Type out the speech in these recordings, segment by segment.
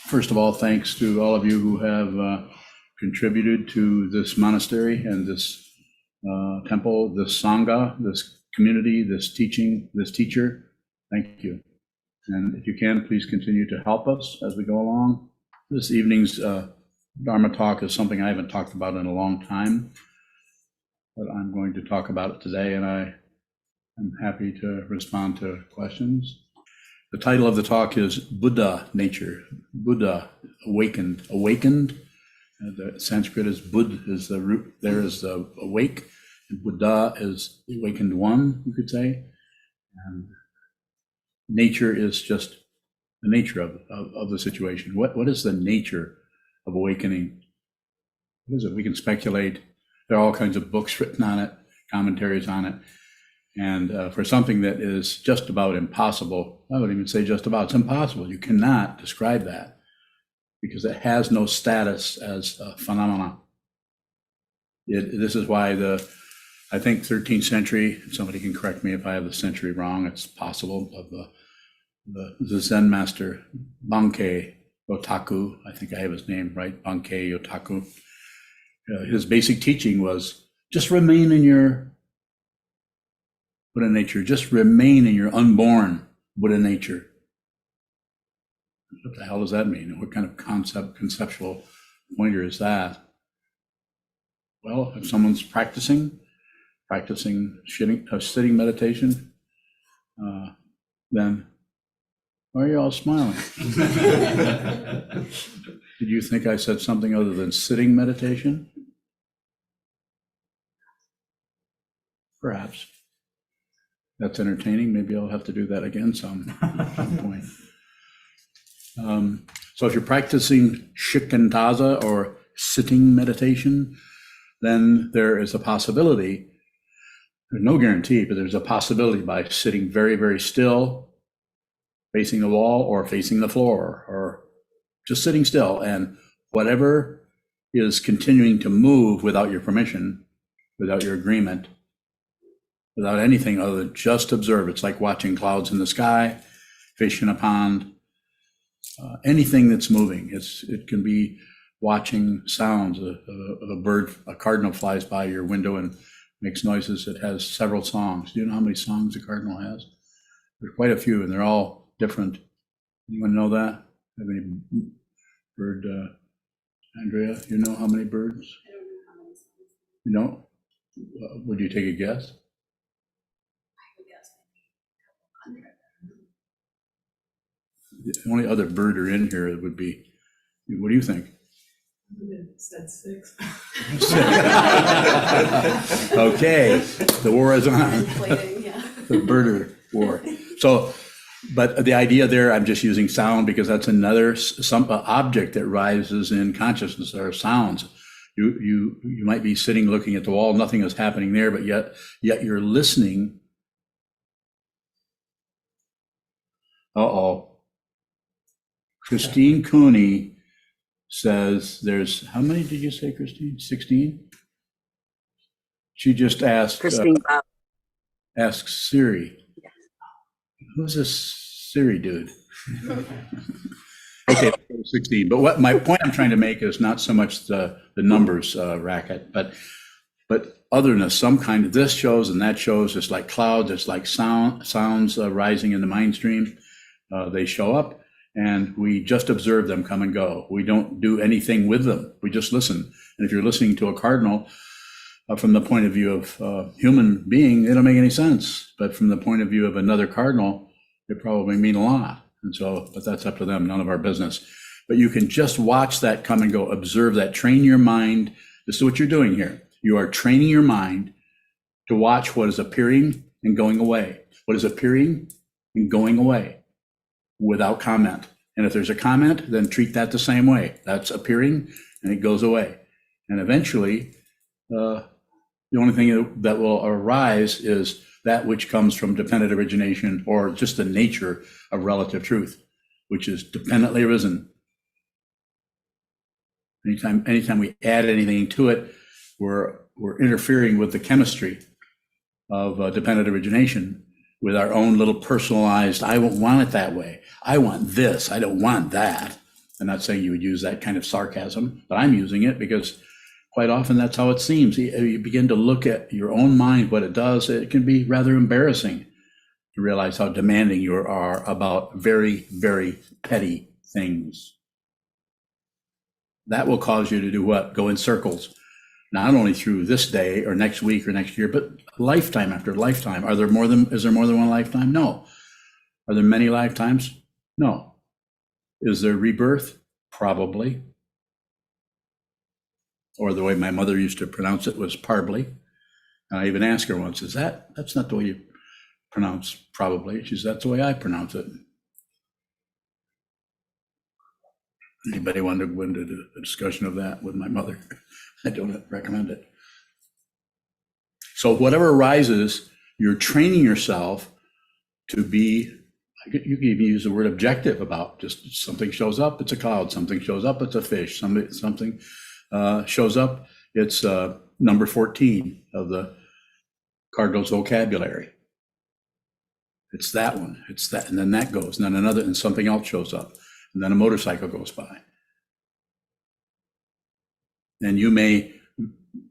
First of all, thanks to all of you who have contributed to this monastery and this temple, this Sangha, this community, this teaching, this teacher. Thank you. And if you can, please continue to help us as we go along. This evening's Dharma talk is something I haven't talked about in a long time, but I'm going to talk about it today, and I am happy to respond to questions. The title of the talk is Buddha Nature. Buddha, awakened. Awakened, the Sanskrit is Bud, is the root, there is the awake, and Buddha is the awakened one, you could say. And nature is just the nature of the situation. What is the nature of awakening? What is it? We can speculate. There are all kinds of books written on it, commentaries on it. And for something that is just about impossible, I wouldn't even say just about, it's impossible. You cannot describe that because it has no status as a phenomena. This is why I think 13th century, somebody can correct me if I have the century wrong, it's possible, of the Zen master, Bankei Yotaku, I think I have his name right, Bankei Yotaku. His basic teaching was just remain in your Buddha nature, just remain in your unborn Buddha nature. What the hell does that mean? What kind of conceptual pointer is that? Well, if someone's practicing sitting meditation, then why are you all smiling? Did you think I said something other than sitting meditation? Perhaps. That's entertaining. Maybe I'll have to do that again some point. So if you're practicing shikantaza or sitting meditation, then there is a possibility, there's no guarantee, but there's a possibility by sitting very, very still, facing the wall or facing the floor, or just sitting still, and whatever is continuing to move without your permission, without your agreement, without anything other than just observe. It's like watching clouds in the sky, fish in a pond, anything that's moving. It can be watching sounds. A bird, a cardinal flies by your window and makes noises. It has several songs. Do you know how many songs a cardinal has? There's quite a few, and they're all different. Anyone know that? Have any bird, Andrea, you know how many birds? I don't know how many songs. You don't? Would you take a guess? The only other birder in here would be, what do you think? Said 6. Okay, the war is on. Yeah. The birder war. So, but the idea there, I'm just using sound because that's another object that rises in consciousness. There are sounds. You might be sitting looking at the wall, nothing is happening there, but yet you're listening. Christine Cooney says there's, how many did you say, Christine? 16? She just asked, ask Siri. Yes. Who's this Siri dude? Okay, 16. But what my point I'm trying to make is not so much the numbers racket, but otherness, some kind of this shows and that shows. It's like clouds, it's like sounds rising in the mind stream. They show up. And we just observe them come and go. We don't do anything with them. We just listen. And if you're listening to a cardinal from the point of view of a human being, it don't make any sense. But from the point of view of another cardinal, it probably mean a lot. And so, but that's up to them, none of our business. But you can just watch that come and go, observe that, train your mind. This is what you're doing here. You are training your mind to watch what is appearing and going away. What is appearing and going away. Without comment. And if there's a comment, then treat that the same way. That's appearing and it goes away. And eventually, the only thing that will arise is that which comes from dependent origination, or just the nature of relative truth, which is dependently arisen. Anytime we add anything to it, we're interfering with the chemistry of dependent origination, with our own little personalized, I won't want it that way. I want this, I don't want that. I'm not saying you would use that kind of sarcasm, but I'm using it because quite often that's how it seems. You begin to look at your own mind, what it does. It can be rather embarrassing to realize how demanding you are about very, very petty things. That will cause you to do what? Go in circles, not only through this day or next week or next year, but lifetime after lifetime. Is there more than one lifetime? No. Are there many lifetimes? No. Is there rebirth? Probably. Or the way my mother used to pronounce it was parbly. And I even asked her once, that's not the way you pronounce probably? She said, that's the way I pronounce it. Anybody want to go into a discussion of that with my mother? I don't recommend it. So whatever arises, you're training yourself to be, you can even use the word objective about just something shows up, it's a cloud, something shows up, it's a fish, something shows up, it's number 14 of the Cardinal's vocabulary. It's that one, it's that, and then that goes, and then another, and something else shows up, and then a motorcycle goes by. And you may,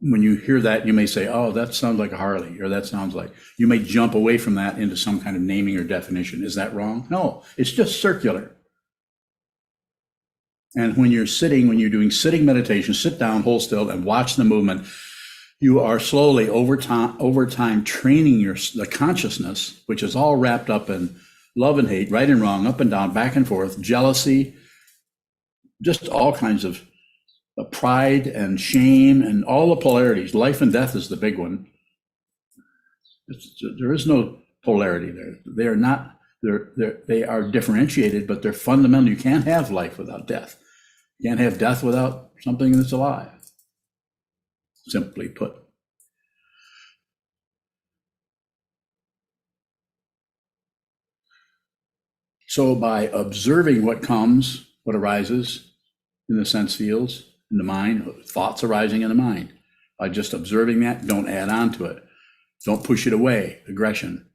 when you hear that, you may say, oh, that sounds like a Harley, or that sounds like, you may jump away from that into some kind of naming or definition. Is that wrong? No, it's just circular. And when you're doing sitting meditation, sit down, hold still, and watch the movement, you are slowly over time training the consciousness, which is all wrapped up in love and hate, right and wrong, up and down, back and forth, jealousy, just all kinds of pride and shame and all the polarities. Life and death is the big one. There is no polarity there. They are not, they are differentiated, but they're fundamental. You can't have life without death. You can't have death without something that's alive, simply put. So by observing what comes, what arises in the sense fields, in the mind, thoughts arising in the mind, by just observing that, don't add on to it. Don't push it away, aggression.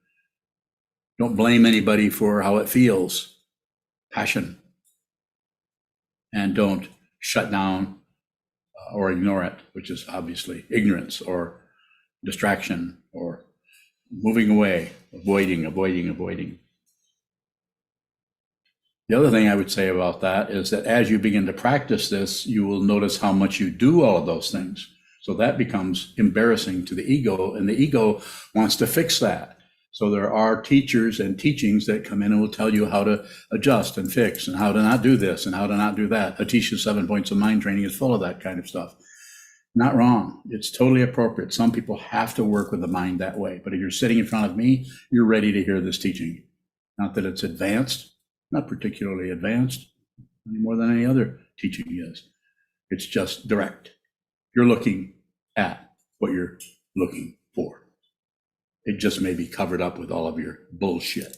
Don't blame anybody for how it feels, passion. And don't shut down or ignore it, which is obviously ignorance or distraction or moving away, avoiding. The other thing I would say about that is that as you begin to practice this, you will notice how much you do all of those things. So that becomes embarrassing to the ego, and the ego wants to fix that. So there are teachers and teachings that come in and will tell you how to adjust and fix and how to not do this and how to not do that. Atisha's 7 points of mind training is full of that kind of stuff. Not wrong. It's totally appropriate. Some people have to work with the mind that way. But if you're sitting in front of me, you're ready to hear this teaching. Not that it's advanced. Not particularly advanced, any more than any other teaching is. It's just direct. You're looking at what you're looking for. It just may be covered up with all of your bullshit,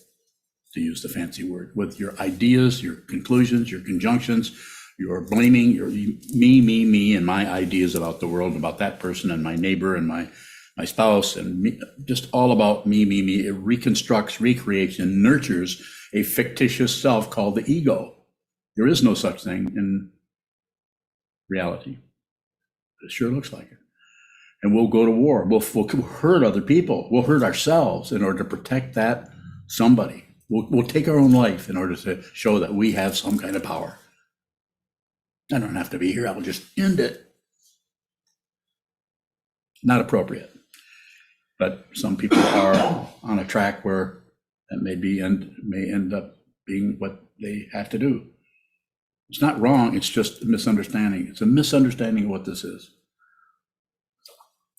to use the fancy word, with your ideas, your conclusions, your conjunctions, your blaming, your me, and my ideas about the world, about that person and my neighbor and my spouse, and me, just all about me. It reconstructs, recreates, and nurtures a fictitious self called the ego. There is no such thing in reality. It sure looks like it. And we'll go to war. We'll hurt other people. We'll hurt ourselves in order to protect that somebody. We'll take our own life in order to show that we have some kind of power. I don't have to be here. I'll just end it. Not appropriate. But some people are on a track where that may end up being what they have to do. It's not wrong, it's just a misunderstanding. It's a misunderstanding of what this is.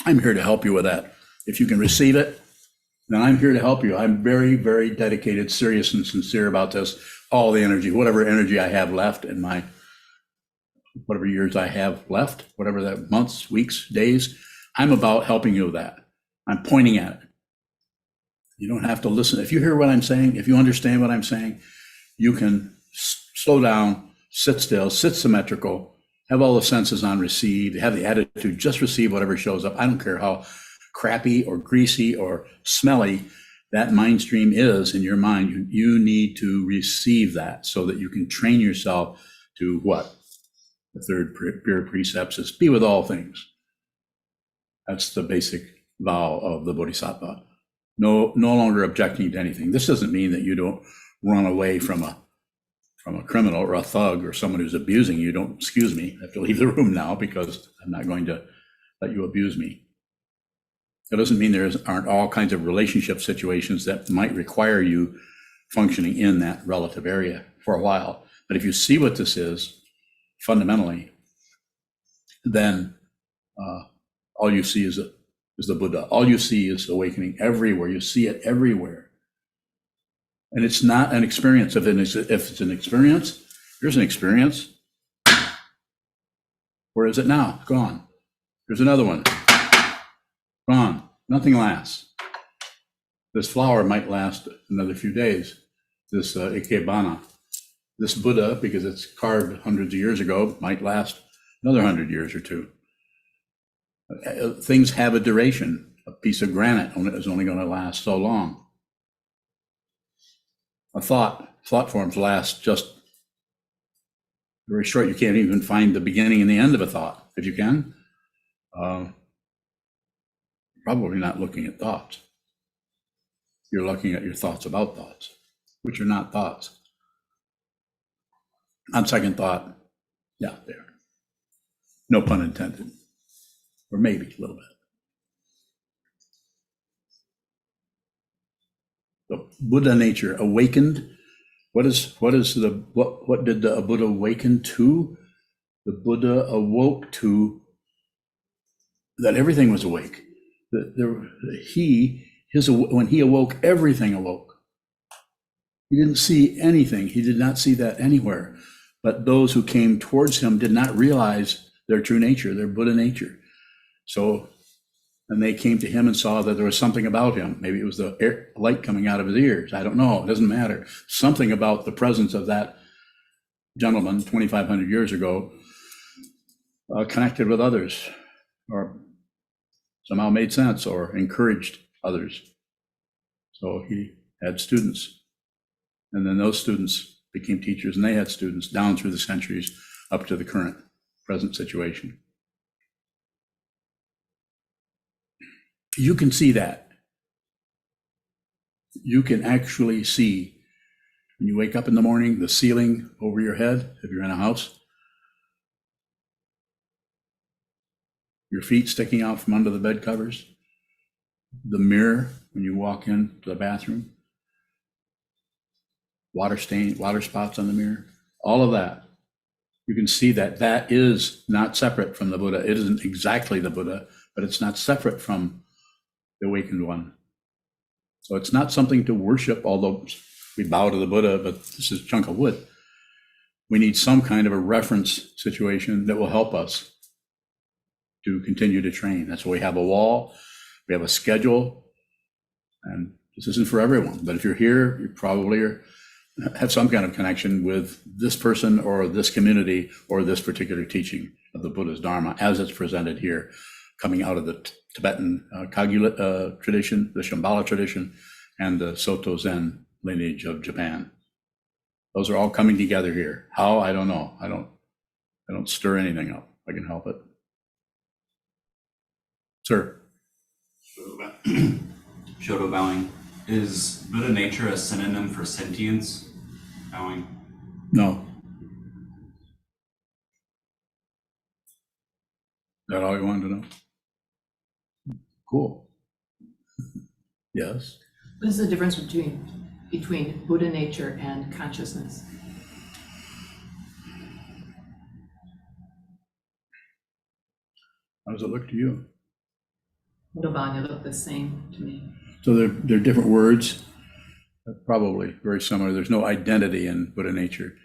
I'm here to help you with that. If you can receive it, then I'm here to help you. I'm very, very dedicated, serious, and sincere about this. All the energy, whatever energy I have left in my, whatever years I have left, whatever that, months, weeks, days, I'm about helping you with that. I'm pointing at it. You don't have to listen. If you hear what I'm saying, if you understand what I'm saying, you can slow down, sit still, sit symmetrical, have all the senses on receive, have the attitude, just receive whatever shows up. I don't care how crappy or greasy or smelly that mind stream is in your mind. You need to receive that so that you can train yourself to what? The third pure precepts is be with all things. That's the basic vow of the Bodhisattva. No longer objecting to anything. This doesn't mean that you don't run away from a criminal or a thug or someone who's abusing you. Don't, excuse me, I have to leave the room now because I'm not going to let you abuse me. That doesn't mean there aren't all kinds of relationship situations that might require you functioning in that relative area for a while. But if you see what this is fundamentally, then all you see is the Buddha. All you see is awakening everywhere. You see it everywhere. And it's not an experience. If it's an experience, here's an experience. Where is it now? Gone. Here's another one. Gone. Nothing lasts. This flower might last another few days. This ikebana. This Buddha, because it's carved hundreds of years ago, might last another 100 years or two. Things have a duration. A piece of granite is only going to last so long. A thought forms last just very short. You can't even find the beginning and the end of a thought. If you can, probably not looking at thoughts. You're looking at your thoughts about thoughts, which are not thoughts. On second thought, yeah, there. No pun intended. Or maybe a little bit. The Buddha nature awakened. What did the Buddha awaken to? The Buddha awoke to that everything was awake. When he awoke, everything awoke. He didn't see anything. He did not see that anywhere. But those who came towards him did not realize their true nature, their Buddha nature. So, and they came to him and saw that there was something about him. Maybe it was the light coming out of his ears. I don't know. It doesn't matter. Something about the presence of that gentleman 2,500 years ago connected with others, or somehow made sense, or encouraged others. So he had students. And then those students became teachers, and they had students down through the centuries up to the current present situation. You can see that. You can actually see, when you wake up in the morning, the ceiling over your head, if you're in a house, your feet sticking out from under the bed covers, the mirror when you walk into the bathroom, water spots on the mirror, all of that. You can see that that is not separate from the Buddha. It isn't exactly the Buddha, but it's not separate from the awakened one. So it's not something to worship, although we bow to the Buddha, but this is a chunk of wood. We need some kind of a reference situation that will help us to continue to train. That's why we have a wall, we have a schedule, and this isn't for everyone. But if you're here, you probably have some kind of connection with this person or this community or this particular teaching of the Buddha's Dharma as it's presented here, coming out of the Tibetan Kagyu tradition, the Shambhala tradition, and the Soto Zen lineage of Japan. Those are all coming together here. How? I don't know. I don't stir anything up. I can help it. Sir. Shoto bowing. Is Buddha nature a synonym for sentience? Bowing. No. Is that all you wanted to know? Cool. Yes. What is the difference between Buddha nature and consciousness? How does it look to you? Buddha look the same to me. So they're different words, probably very similar. There's no identity in Buddha nature.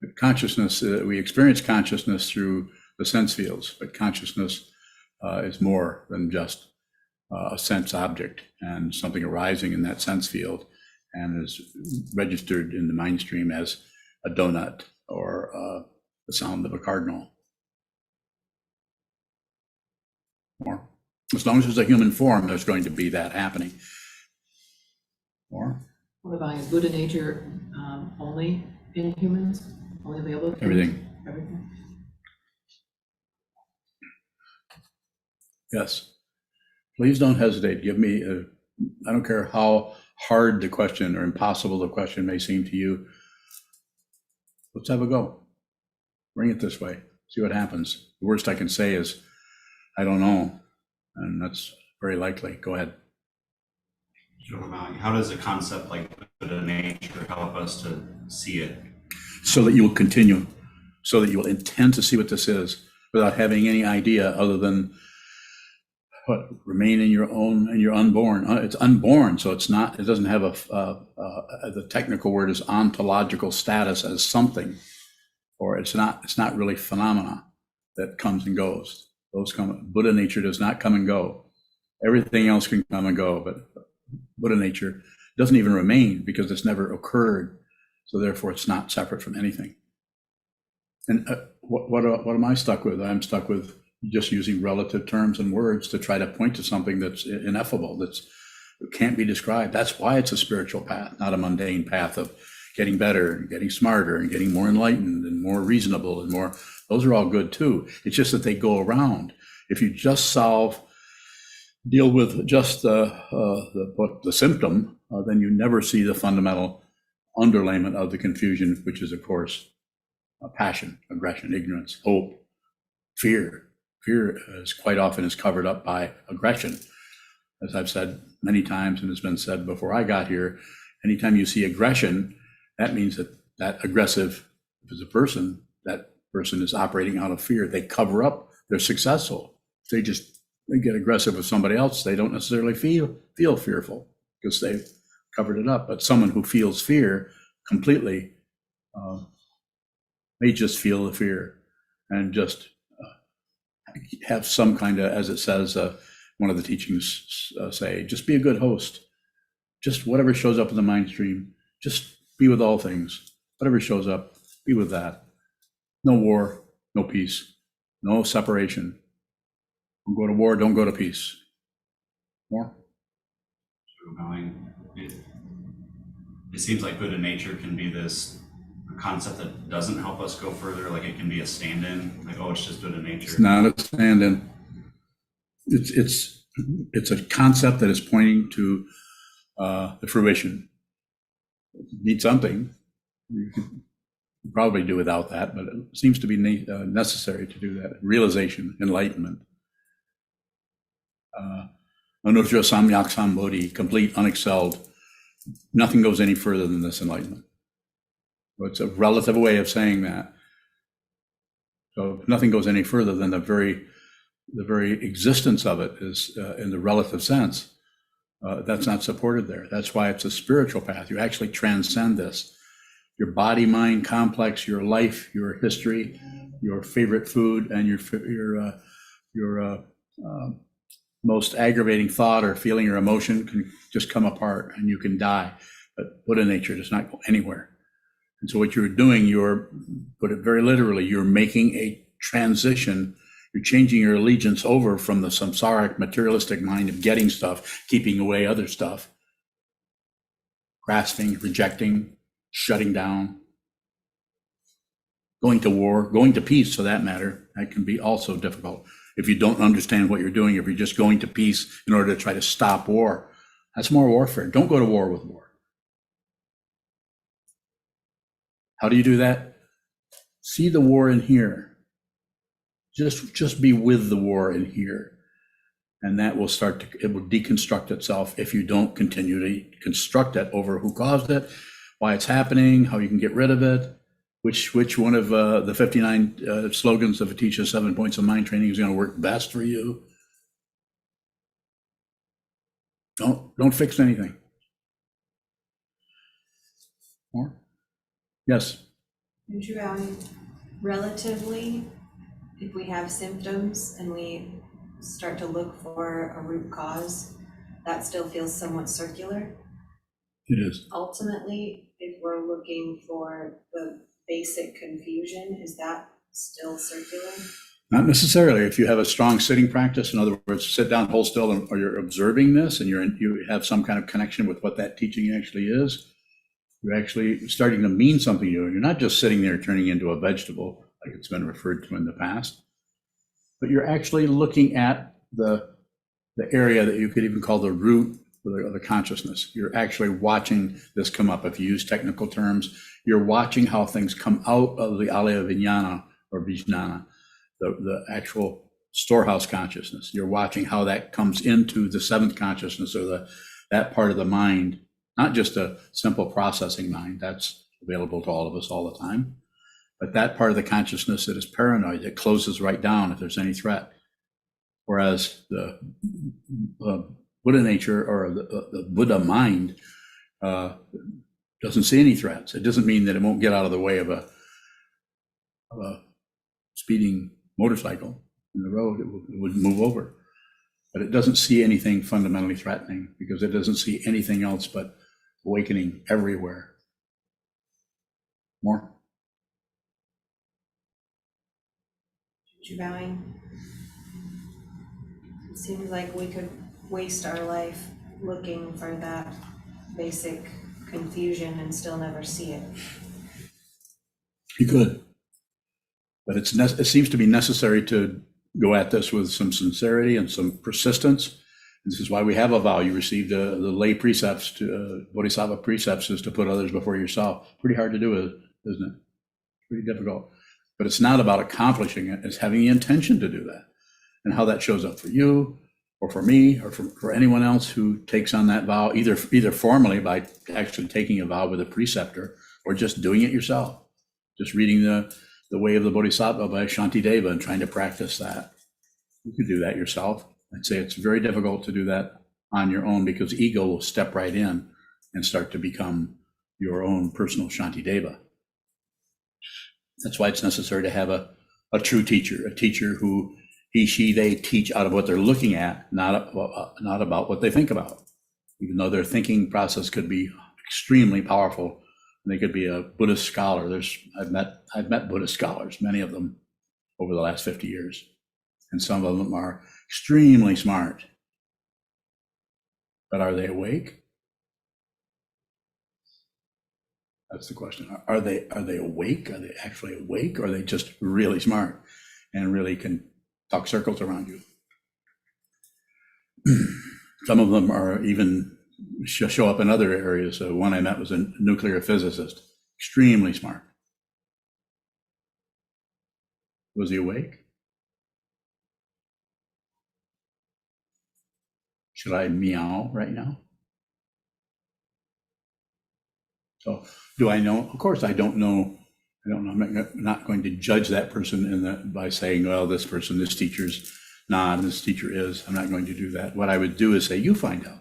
But consciousness, we experience consciousness through the sense fields, but consciousness is more than just a sense object and something arising in that sense field and is registered in the mind stream as a donut or the sound of a cardinal. Or as long as there's a human form, there's going to be that happening. Or What about Buddha nature only in humans? Only available? Everything. Everything. Yes. Please don't hesitate. Give me I don't care how hard the question or impossible the question may seem to you. Let's have a go. Bring it this way. See what happens. The worst I can say is, I don't know. And that's very likely. Go ahead. How does a concept like Buddha nature help us to see it? So that you will continue, so that you will intend to see what this is without having any idea other than what remain in your own, and you're unborn. It's unborn, so it's not, it doesn't have the technical word is ontological status as something, or it's not really phenomena that comes and goes. Those come, Buddha nature does not come and go. Everything else can come and go, but Buddha nature doesn't even remain because it's never occurred. So therefore it's not separate from anything. And what am I stuck with? I'm stuck with just using relative terms and words to try to point to something that's ineffable, that can't be described. That's why it's a spiritual path, not a mundane path of getting better and getting smarter and getting more enlightened and more reasonable and more. Those are all good too. It's just that they go around. If you just deal with just the symptom, then you never see the fundamental underlayment of the confusion, which is, of course, passion, aggression, ignorance, hope, fear. Fear is quite often is covered up by aggression. As I've said many times, and has been said before I got here, anytime you see aggression, that means that aggressive, if it's a person, that person is operating out of fear. They cover up, they're successful. They get aggressive with somebody else, they don't necessarily feel fearful because they've covered it up. But someone who feels fear completely may just feel the fear and just have some kind of, as it says, one of the teachings say, just be a good host. Just whatever shows up in the mind stream, just be with all things. Whatever shows up, be with that. No war, no peace, no separation. Don't go to war, don't go to peace. More? It seems like Buddha nature can be this concept that doesn't help us go further. Like it can be a stand-in, like, oh, it's just Buddha nature. It's not a stand-in. It's a concept that is pointing to the fruition. You need something. You could probably do without that, but it seems to be necessary to do that. Realization, enlightenment. Anuttara Samyak Sambodhi, complete, unexcelled. Nothing goes any further than this enlightenment. So it's a relative way of saying that. So if nothing goes any further than the very existence of it is in the relative sense. That's not supported there. That's why it's a spiritual path. You actually transcend this. Your body, mind complex, your life, your history, your favorite food, and your most aggravating thought or feeling or emotion can just come apart and you can die. But Buddha nature does not go anywhere. And so what you're doing, put it very literally, you're making a transition. You're changing your allegiance over from the samsaric materialistic mind of getting stuff, keeping away other stuff, grasping, rejecting, shutting down, going to war, going to peace for that matter. That can be also difficult. If you don't understand what you're doing, if you're just going to peace in order to try to stop war, that's more warfare. Don't go to war with war. How do you do that? See the war in here. Just be with the war in here. And that will it will deconstruct itself if you don't continue to construct it over who caused it, why it's happening, how you can get rid of it, which one of the 59 slogans of Atisha's 7 points of mind training is going to work best for you. Don't fix anything. More? Yes. Relatively, if we have symptoms and we start to look for a root cause, that still feels somewhat circular. It is. Ultimately, if we're looking for the basic confusion, is that still circular? Not necessarily. If you have a strong sitting practice, in other words, sit down, hold still, or you're observing this and you have some kind of connection with what that teaching actually is, You're actually starting to mean something to you. You're not just sitting there turning into a vegetable, like it's been referred to in the past, but you're actually looking at the area that you could even call the root of the consciousness. You're actually watching this come up. If you use technical terms, you're watching how things come out of the alaya vijnana or vijnana, the actual storehouse consciousness. You're watching how that comes into the seventh consciousness, or that part of the mind, not just a simple processing mind, that's available to all of us all the time, but that part of the consciousness that is paranoid, that closes right down if there's any threat. Whereas the Buddha nature, or the Buddha mind, doesn't see any threats. It doesn't mean that it won't get out of the way of a speeding motorcycle in the road. It would move over. But it doesn't see anything fundamentally threatening, because it doesn't see anything else but awakening everywhere. More? Bowing. It seems like we could waste our life looking for that basic confusion and still never see it. You could. But it seems to be necessary to go at this with some sincerity and some persistence. This is why we have a vow. You received the lay precepts, Bodhisattva precepts, is to put others before yourself. Pretty hard to do, isn't it? Pretty difficult. But it's not about accomplishing it. It's having the intention to do that. And how that shows up for you, or for me, or for anyone else who takes on that vow, either formally by actually taking a vow with a preceptor, or just doing it yourself. Just reading the Way of the Bodhisattva by Shantideva and trying to practice that. You could do that yourself. I'd say it's very difficult to do that on your own, because ego will step right in and start to become your own personal Shantideva. That's why it's necessary to have a true teacher, a teacher who he, she, they teach out of what they're looking at, not about what they think about. Even though their thinking process could be extremely powerful, and they could be a Buddhist scholar. I've met Buddhist scholars, many of them, over the last 50 years. And some of them are extremely smart. But are they awake? That's the question. Are they awake? Are they actually awake? Or are they just really smart and really can talk circles around you? Some of them are even show up in other areas. One I met was a nuclear physicist, extremely smart. Was he awake? Should I meow right now? So do I know? Of course I don't know. I don't know. I'm not going to judge that person by saying, well, this teacher's not, and this teacher is. I'm not going to do that. What I would do is say, you find out.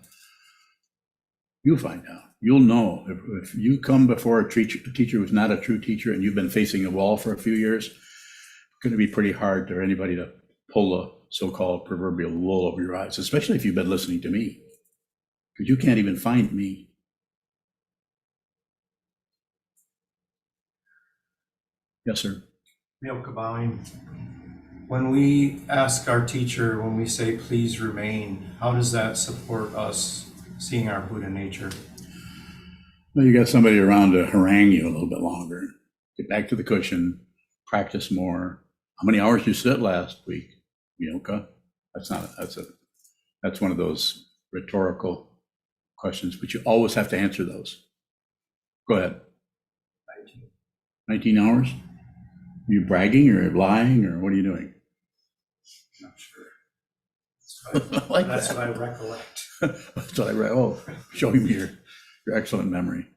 You find out. You'll know. If you come before a teacher who's not a true teacher, and you've been facing a wall for a few years, it's going to be pretty hard for anybody to pull the so-called proverbial wool over your eyes, especially if you've been listening to me, because you can't even find me. Yes, sir. Milka bowing. When we ask our teacher, when we say, please remain, how does that support us seeing our Buddha nature? Well, you got somebody around to harangue you a little bit longer. Get back to the cushion, practice more. How many hours you sit last week, Milka? That's one of those rhetorical questions, but you always have to answer those. Go ahead. 19 hours? Are you bragging or lying, or what are you doing? Not sure. That's what I recollect. That's what I read. Oh, showing me your excellent memory.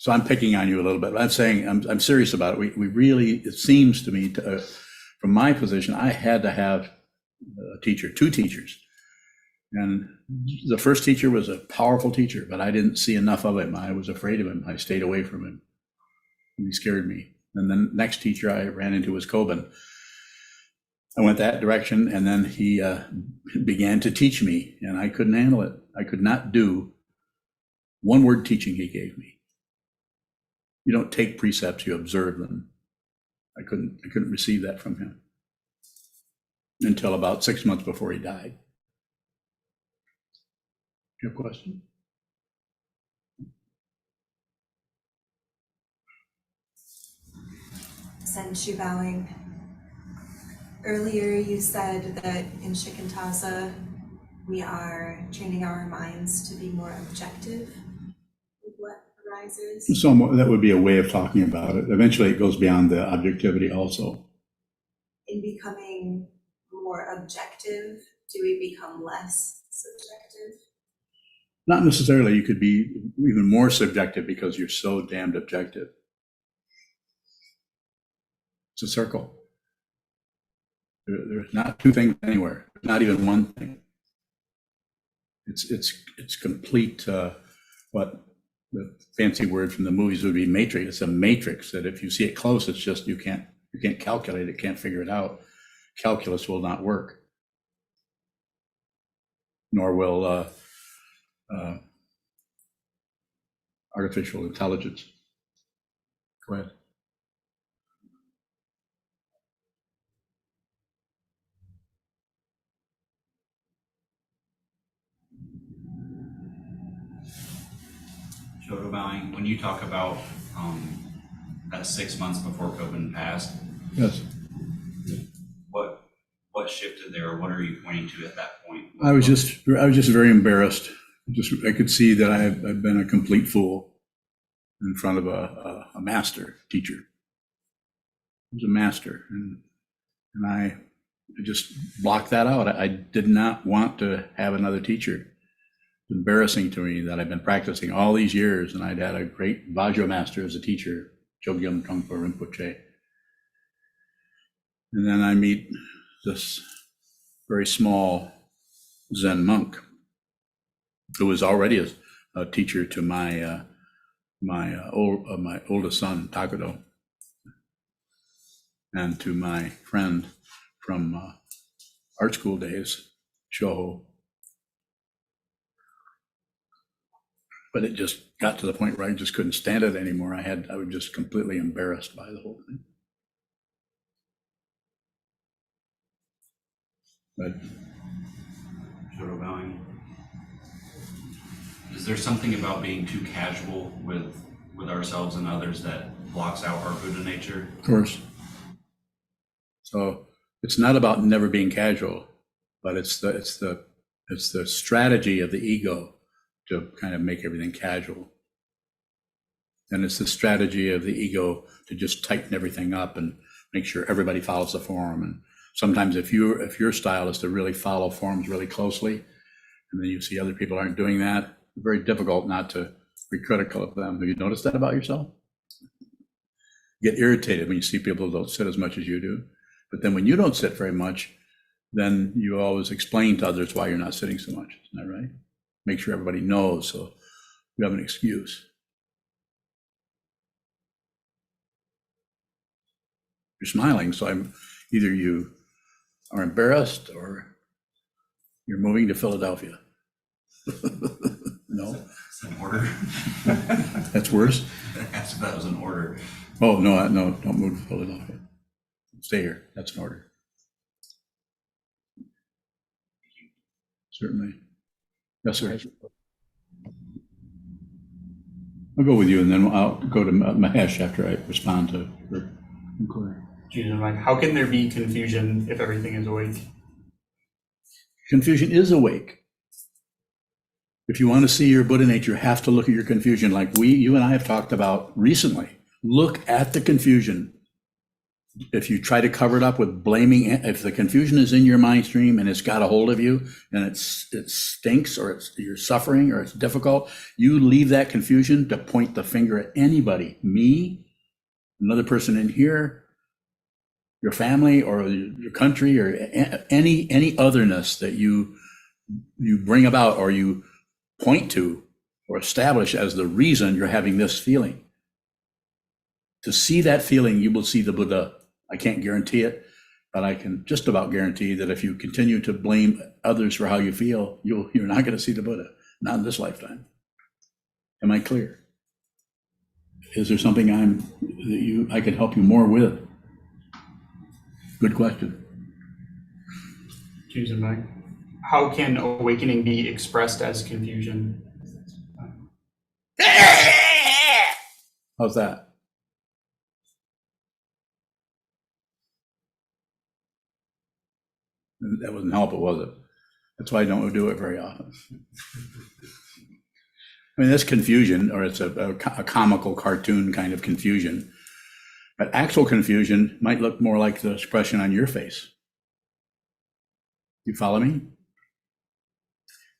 So I'm picking on you a little bit. I'm saying I'm serious about it. We really, it seems to me, from my position, I had to have a teacher, two teachers. And the first teacher was a powerful teacher, but I didn't see enough of him. I was afraid of him. I stayed away from him. He scared me. And then the next teacher I ran into was Kobun. I went that direction, and then he began to teach me, and I couldn't handle it. I could not do one word teaching he gave me. You don't take precepts, you observe them. I couldn't receive that from him until about 6 months before he died. Your question? Senchu bowing. Earlier you said that in Shikantaza we are training our minds to be more objective with what arises. Somewhat, that would be a way of talking about it. Eventually, it goes beyond the objectivity also. In becoming more objective, do we become less subjective? Not necessarily. You could be even more subjective because you're so damned objective. It's a circle. There's not two things anywhere. Not even one thing. It's complete. What the fancy word from the movies would be matrix. It's a matrix that if you see it close, it's just you can't calculate it, can't figure it out. Calculus will not work, nor will artificial intelligence. Go ahead. Shoto bowing, when you talk about that 6 months before COVID passed, Yes. what shifted there, or what are you pointing to at that point? I was just very embarrassed. I could see that I've been a complete fool in front of a master teacher. He was a master, and I just blocked that out. I did not want to have another teacher. It's embarrassing to me that I've been practicing all these years, and I'd had a great Vajra master as a teacher, Chogyam Trungpa Rinpoche. And then I meet this very small Zen monk who was already a teacher to my oldest son, Takudo, and to my friend from art school days, Shoho. But it just got to the point where I just couldn't stand it anymore. I was just completely embarrassed by the whole thing. But Shoto bowing. Is there something about being too casual with ourselves and others that blocks out our Buddha nature? of course, so it's not about never being casual, but it's the strategy of the ego to kind of make everything casual. And it's the strategy of the ego to just tighten everything up and make sure everybody follows the form. And sometimes if your style is to really follow forms really closely, and then you see other people aren't doing that, it's very difficult not to be critical of them. Have you noticed that about yourself? You get irritated when you see people who don't sit as much as you do. But then when you don't sit very much, then you always explain to others why you're not sitting so much. Isn't that right? Make sure everybody knows so you have an excuse. You're smiling, so either you are embarrassed or you're moving to Philadelphia. No, Is that an order? that's worse. That's if that was an order. Oh, no, don't move to Philadelphia. Stay here. That's an order. Certainly. Yes, sir. I'll go with you, and then I'll go to Mahesh after I respond to her inquiry. Like, how can there be confusion if everything is awake? Confusion is awake. If you want to see your Buddha nature, you have to look at your confusion like you and I have talked about recently. Look at the confusion. If you try to cover it up with blaming, if the confusion is in your mind stream and it's got a hold of you and it stinks, or you're suffering, or it's difficult, you leave that confusion to point the finger at anybody, me, another person in here, your family, or your country, or any otherness that you bring about or you point to or establish as the reason you're having this feeling. To see that feeling, you will see the Buddha. I can't guarantee it, but I can just about guarantee that if you continue to blame others for how you feel, you're not going to see the Buddha, not in this lifetime. Am I clear? Is there something I can help you more with? Good question. Choosing back. How can awakening be expressed as confusion? How's that? That wasn't helpful, was it? That's why I don't do it very often. I mean, that's confusion, or it's a comical cartoon kind of confusion. But actual confusion might look more like the expression on your face. You follow me?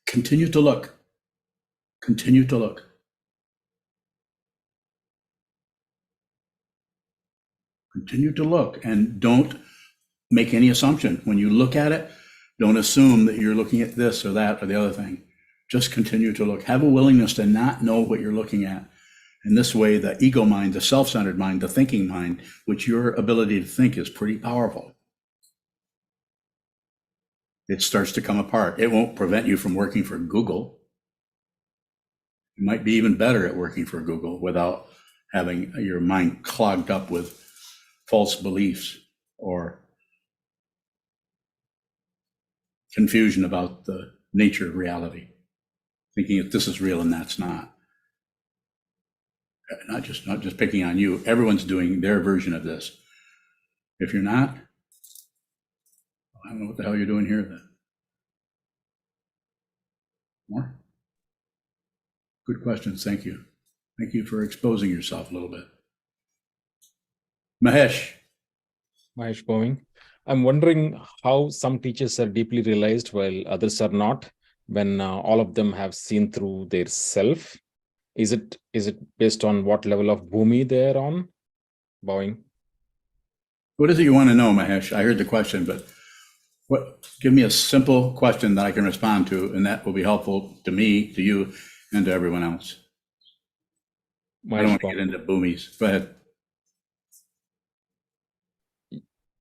Continue to look. Continue to look. Continue to look, and don't make any assumption. When you look at it, don't assume that you're looking at this or that or the other thing. Just continue to look. Have a willingness to not know what you're looking at. In this way, the ego mind, the self-centered mind, the thinking mind, which your ability to think is pretty powerful, it starts to come apart. It won't prevent you from working for Google. You might be even better at working for Google without having your mind clogged up with false beliefs or confusion about the nature of reality, thinking that this is real and that's not. Not just picking on you. Everyone's doing their version of this. If you're not, I don't know what the hell you're doing here then. More? Good questions. Thank you. Thank you for exposing yourself a little bit. Mahesh. Mahesh Bowing. I'm wondering how some teachers are deeply realized while others are not, when all of them have seen through their self. Is it based on what level of bhumi they're on? Bowing. What is it you want to know, Mahesh? I heard the question, but give me a simple question that I can respond to, and that will be helpful to me, to you, and to everyone else. I don't want to get into boomies. Go ahead.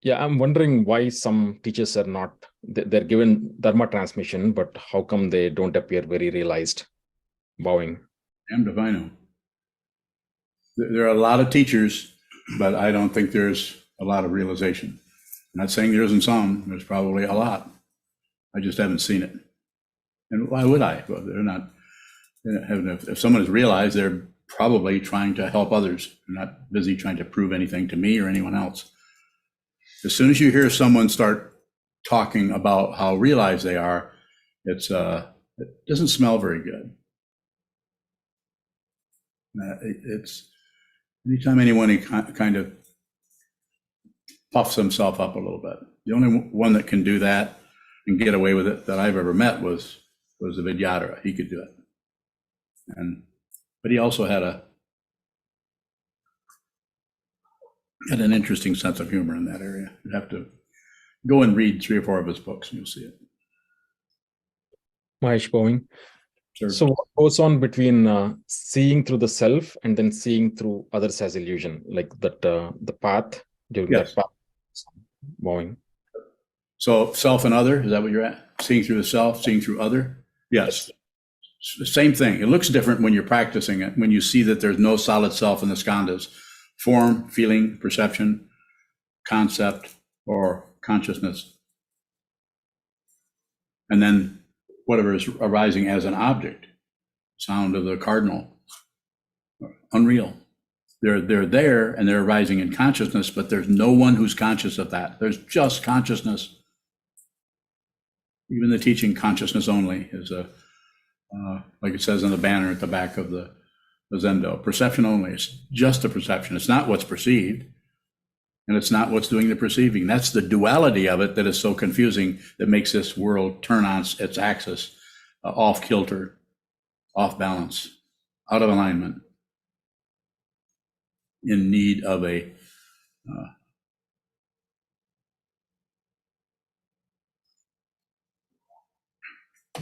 Yeah, I'm wondering why some teachers are not, they're given Dharma transmission, but how come they don't appear very realized? Bowing. Damned if I know. There are a lot of teachers, but I don't think there's a lot of realization. I'm not saying there isn't some, there's probably a lot. I just haven't seen it. And why would I? Well, they're not, if someone has realized, they're probably trying to help others. They're not busy trying to prove anything to me or anyone else. As soon as you hear someone start talking about how realized they are, it doesn't smell very good. It's anytime anyone kind of puffs himself up a little bit. The only one that can do that and get away with it that I've ever met was the Vidyadhara. He could do it, but he also had an interesting sense of humor in that area. You have to go and read 3 or 4 of his books, and you'll see it. Mahesh Bowing. Sure. So what goes on between seeing through the self and then seeing through others as illusion, like that the path during Yes. that path? Bowing. So self and other, is that what you're at? Seeing through the self, seeing through other? Yes. Same thing. It looks different when you're practicing it, when you see that there's no solid self in the skandhas. Form, feeling, perception, concept, or consciousness. And then whatever is arising as an object, sound of the cardinal, unreal. They're there and they're arising in consciousness, but there's no one who's conscious of that. There's just consciousness. Even the teaching consciousness only is like it says on the banner at the back of the Zendo, perception only. It's just a perception. It's not what's perceived, and it's not what's doing the perceiving. That's the duality of it that is so confusing, that makes this world turn on its axis, off kilter, off balance, out of alignment, in need of a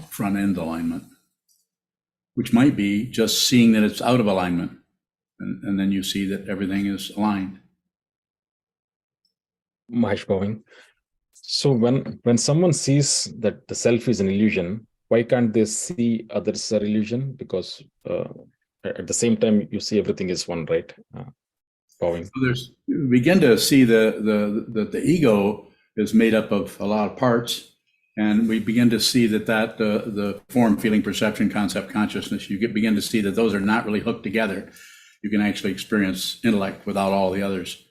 front end alignment, which might be just seeing that it's out of alignment, and then you see that everything is aligned. Mahesh Bowing. So when someone sees that the self is an illusion, why can't they see others are illusion? Because at the same time you see everything is one, right? Bowing. So you begin to see the ego is made up of a lot of parts, and we begin to see that the form, feeling, perception, concept, consciousness, begin to see that those are not really hooked together. You can actually experience intellect without all the others,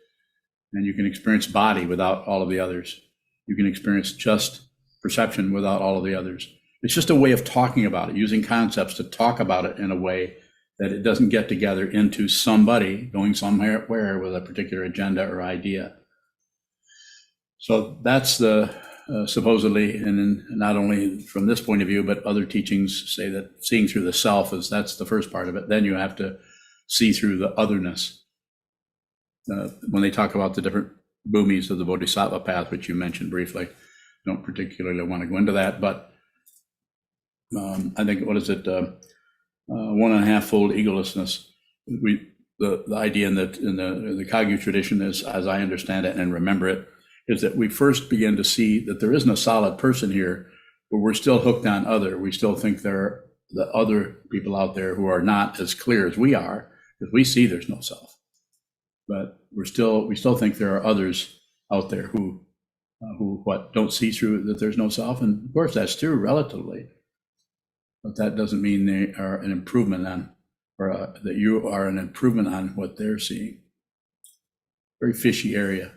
and you can experience body without all of the others. You can experience just perception without all of the others. It's just a way of talking about it, using concepts to talk about it in a way that it doesn't get together into somebody going somewhere with a particular agenda or idea. So that's the supposedly, and not only from this point of view, but other teachings say that seeing through the self that's the first part of it. Then you have to see through the otherness. When they talk about the different bhumis of the Bodhisattva path, which you mentioned briefly, don't particularly want to go into that, but I think, what is it, 1.5-fold egolessness. The idea in the Kagyu tradition is, as I understand it and remember it, is that we first begin to see that there isn't a solid person here, but we're still hooked on other. We still think there are the other people out there who are not as clear as we are, because we see there's no self. But we still think there are others out there who don't see through that there's no self. And of course that's true relatively, but that doesn't mean they are an improvement on, or that you are an improvement on what they're seeing. Very fishy area.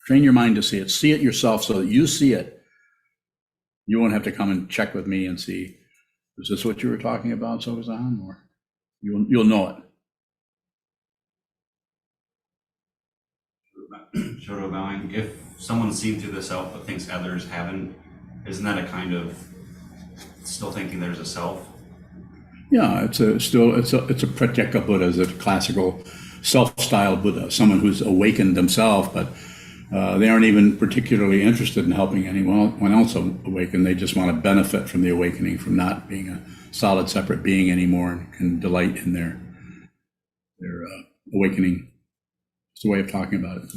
Train your mind to see it. See it yourself so that you see it. You won't have to come and check with me and see, is this what you were talking about, Sokuzan? Or you'll know it. Shoto bowing. If someone's seen through the self but thinks others haven't, isn't that a kind of still thinking there's a self? Yeah, it's a Pratyeka Buddha, is a classical self-style Buddha, someone who's awakened themselves, but they aren't even particularly interested in helping anyone else awaken. They just want to benefit from the awakening, from not being a solid, separate being anymore, and can delight in their awakening. It's a way of talking about it.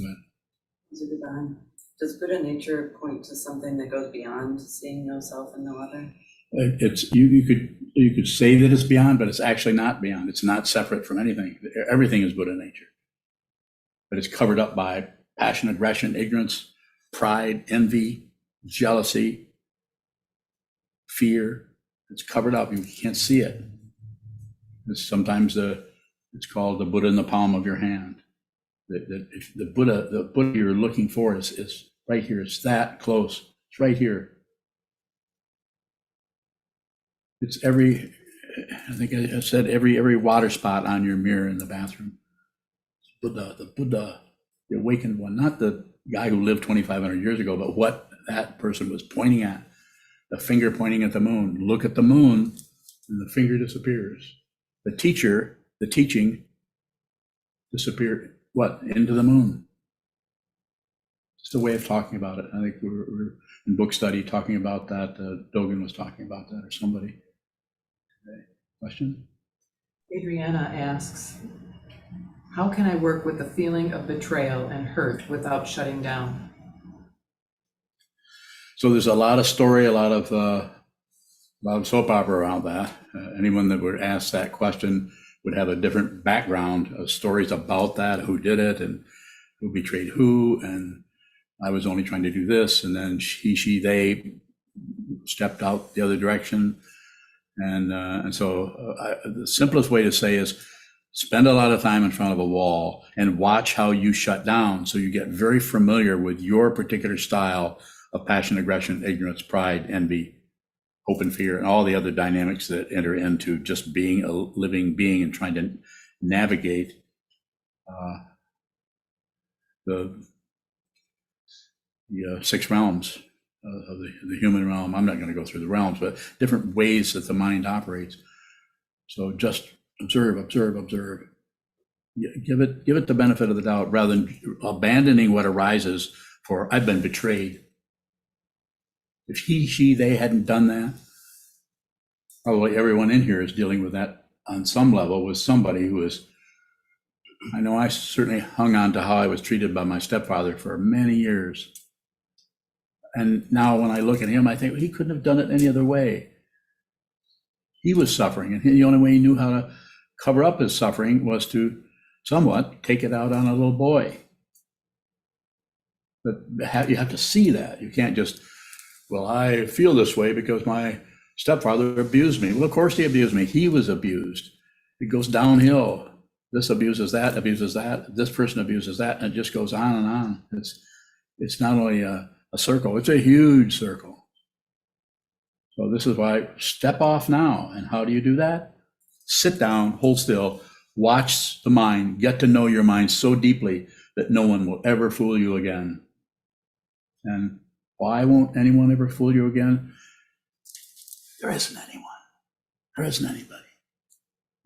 Does Buddha nature point to something that goes beyond seeing no self and no other? It's you could say that it's beyond, but it's actually not beyond. It's not separate from anything. Everything is Buddha nature, but it's covered up by passion, aggression, ignorance, pride, envy, jealousy, fear. It's covered up. You can't see it. Sometimes it's called the Buddha in the palm of your hand. The Buddha you're looking for is right here. It's that close. It's right here. It's I think I said every water spot on your mirror in the bathroom. The Buddha, the awakened one, not the guy who lived 2,500 years ago, but what that person was pointing at. The finger pointing at the moon. Look at the moon, and the finger disappears. The teaching disappeared, into the moon. Just a way of talking about it. I think we're in book study talking about that. Dogen was talking about that, or somebody. Okay. Question? Adriana asks, how can I work with the feeling of betrayal and hurt without shutting down? So there's a lot of story, a lot of soap opera around that. Anyone that would ask that question would have a different background of stories about that, who did it and who betrayed who, and I was only trying to do this, and then they stepped out the other direction. And so the simplest way to say is spend a lot of time in front of a wall and watch how you shut down, so you get very familiar with your particular style of passion, aggression, ignorance, pride, envy, hope and fear, and all the other dynamics that enter into just being a living being and trying to navigate the six realms of the human realm. I'm not going to go through the realms, but different ways that the mind operates. So just observe. Give it the benefit of the doubt, rather than abandoning what arises for I've been betrayed. If they hadn't done that, probably everyone in here is dealing with that on some level with somebody who is. I know I certainly hung on to how I was treated by my stepfather for many years. And now when I look at him, I think, well, he couldn't have done it any other way. He was suffering, and the only way he knew how to cover up his suffering was to somewhat take it out on a little boy. But you have to see that. You can't just, well, I feel this way because my stepfather abused me. Well, of course he abused me. He was abused. It goes downhill. This abuses that, this person abuses that, and it just goes on and on. It's not only a a circle. It's a huge circle. So this is why step off now. And how do you do that? Sit down, hold still, watch the mind, get to know your mind so deeply that no one will ever fool you again. And why won't anyone ever fool you again? There isn't anyone. There isn't anybody.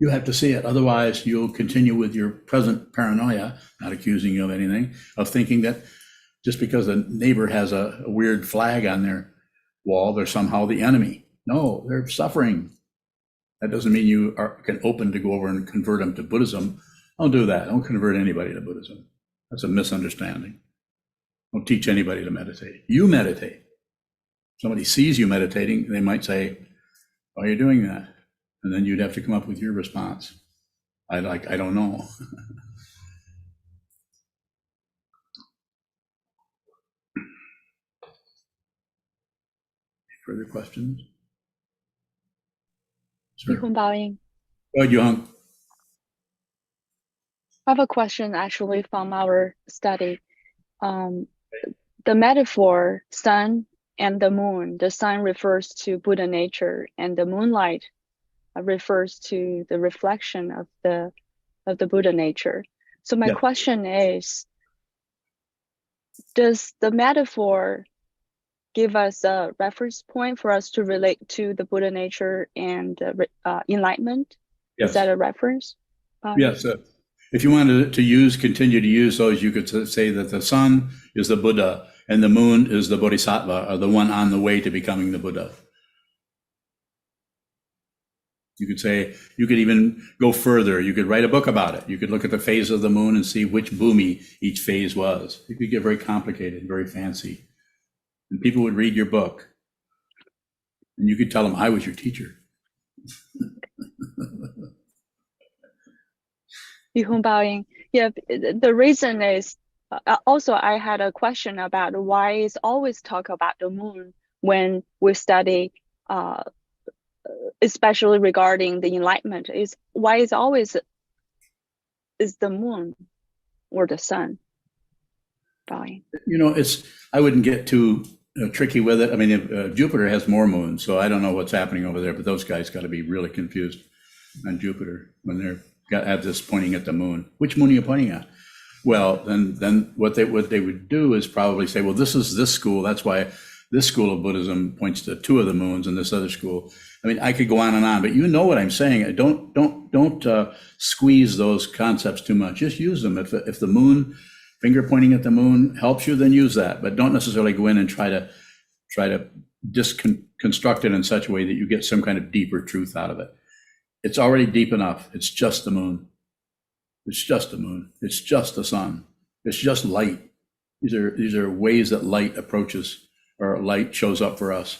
You have to see it. Otherwise, you'll continue with your present paranoia, not accusing you of anything, of thinking that just because a neighbor has a weird flag on their wall, they're somehow the enemy. No, they're suffering. That doesn't mean you can open to go over and convert them to Buddhism. Don't do that. Don't convert anybody to Buddhism. That's a misunderstanding. Don't teach anybody to meditate. You meditate. Somebody sees you meditating, they might say, why are you doing that? And then you'd have to come up with your response. I don't know. Further questions? Sir. Bowing. Go ahead, Young. I have a question actually from our study. The metaphor sun and the moon, the sun refers to Buddha nature and the moonlight refers to the reflection of the Buddha nature. So my question is, does the metaphor give us a reference point for us to relate to the Buddha nature and enlightenment? Yes. Is that a reference? Yes. If you wanted to continue to use those, you could say that the sun is the Buddha and the moon is the Bodhisattva, or the one on the way to becoming the Buddha. You could say, you could even go further. You could write a book about it. You could look at the phase of the moon and see which bhumi each phase was. It could get very complicated, very fancy. And people would read your book. And you could tell them, I was your teacher. Bowing. Yeah, the reason is, also I had a question about why is always talk about the moon when we study, especially regarding the enlightenment, is why is always is the moon or the sun? Bowing. I wouldn't get too tricky with it. I mean, Jupiter has more moons, so I don't know what's happening over there, but those guys got to be really confused on Jupiter when they're have this pointing at the moon. Which moon are you pointing at? Well, then what they would do is probably say, well, this is this school. That's why this school of Buddhism points to two of the moons, and this other school. I mean, I could go on and on, but you know what I'm saying. Don't squeeze those concepts too much. Just use them. If the moon, finger pointing at the moon helps you, then use that. But don't necessarily go in and try to construct it in such a way that you get some kind of deeper truth out of it. It's already deep enough. It's just the moon. It's just the moon. It's just the sun. It's just light. These are ways that light approaches or light shows up for us.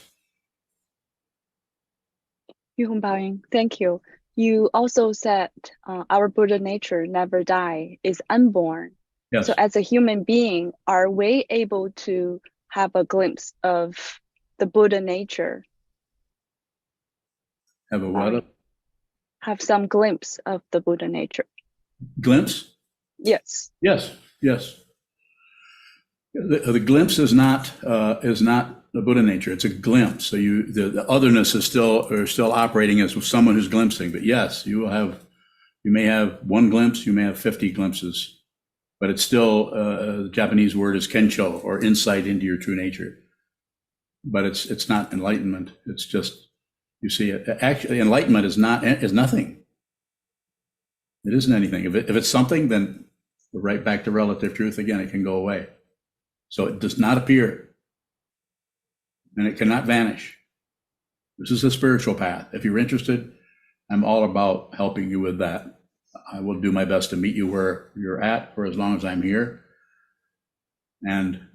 Bowing. Thank you. You also said our Buddha nature never die, is unborn. Yes. So as a human being, are we able to have a glimpse of the Buddha nature? Have a what? Have some glimpse of the Buddha nature. Glimpse? Yes. Yes. The glimpse is not the Buddha nature. It's a glimpse. So the otherness is still operating as someone who's glimpsing. But yes, you may have one glimpse, you may have 50 glimpses, but it's still the Japanese word is kensho, or insight into your true nature. But it's not enlightenment. It's just, you see it. Actually, enlightenment is nothing. It isn't anything. If it's something, then we're right back to relative truth again. It can go away. So it does not appear, and it cannot vanish. This is a spiritual path. If you're interested, I'm all about helping you with that. I will do my best to meet you where you're at for as long as I'm here. And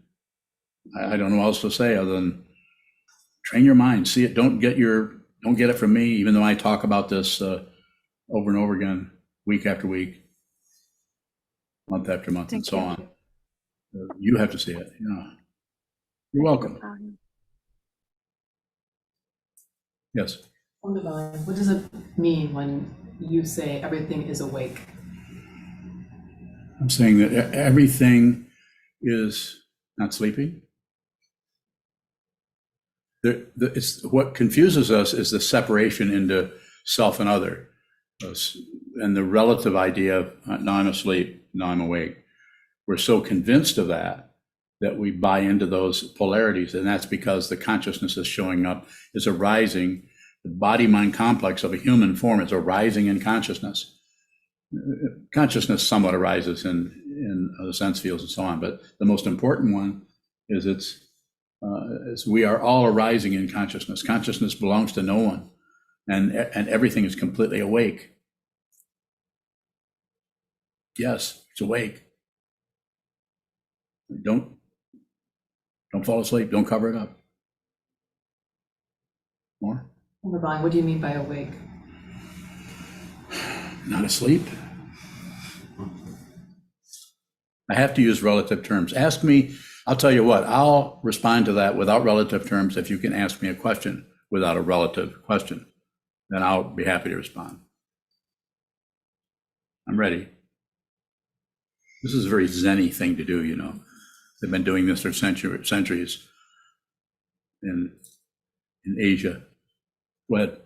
I don't know what else to say other than train your mind. See it. Don't get it from me, even though I talk about this over and over again, week after week, month after month, and so on. You have to see it. You're welcome. Yes. What does it mean when you say everything is awake? I'm saying that everything is not sleeping. It's what confuses us is the separation into self and other, and the relative idea of now I'm asleep, now I'm awake. We're so convinced of that we buy into those polarities, and that's because the consciousness is showing up, is arising. The body-mind complex of a human form is arising in consciousness. Consciousness somewhat arises in the sense fields and so on, but the most important one is is we are all arising in consciousness. Consciousness belongs to no one, and everything is completely awake. Yes, it's awake. Don't fall asleep. Don't cover it up. More? Divine, what do you mean by awake? Not asleep. I have to use relative terms. Ask me, I'll tell you what, I'll respond to that without relative terms if you can ask me a question without a relative question. Then I'll be happy to respond. I'm ready. This is a very Zen-y thing to do, you know. They've been doing this for centuries in Asia. Go ahead.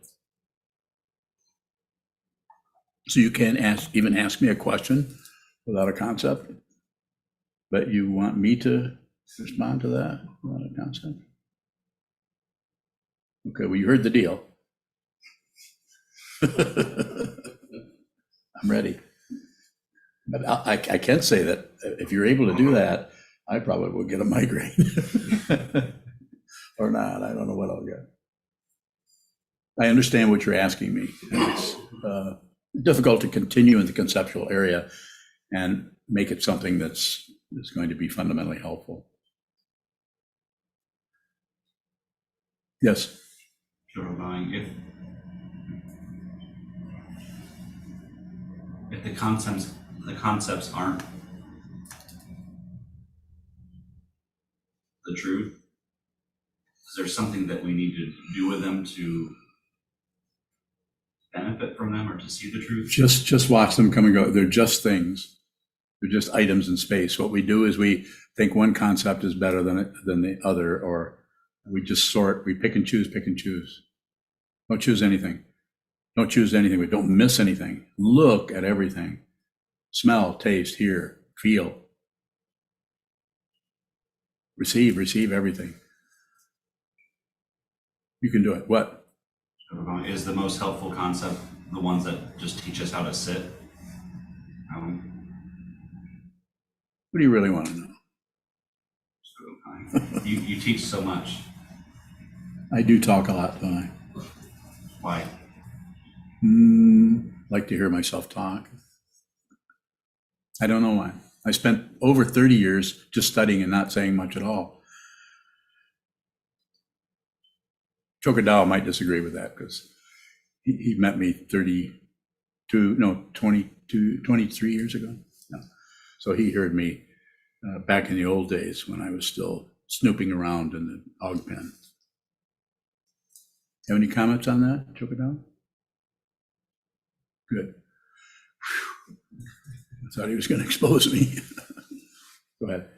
So you can't even ask me a question without a concept, but you want me to respond to that without a concept? Okay, well, you heard the deal. I'm ready. But I can say that if you're able to do that, I probably will get a migraine. Or not, I don't know what I'll get. I understand what you're asking me. It's difficult to continue in the conceptual area and make it something that's going to be fundamentally helpful. Yes? Sure, if the concepts aren't the truth, is there something that we need to do with them to benefit from them or to see the truth? Just watch them come and go. They're just things. They're just items in space. What we do is we think one concept is better than the other, or we just sort, we pick and choose. Don't choose anything. Don't choose anything. We don't miss anything. Look at everything. Smell, taste, hear, feel. Receive everything. You can do it. What? Is the most helpful concept the ones that just teach us how to sit? What do you really want to know? You teach so much. I do talk a lot, don't I? Why? Like to hear myself talk. I don't know why. I spent over 30 years just studying and not saying much at all. Sokuzan might disagree with that because he met me 23 years ago. No. So he heard me back in the old days when I was still snooping around in the hog pen. Have any comments on that, Sokuzan? Good. I thought he was going to expose me. Go ahead.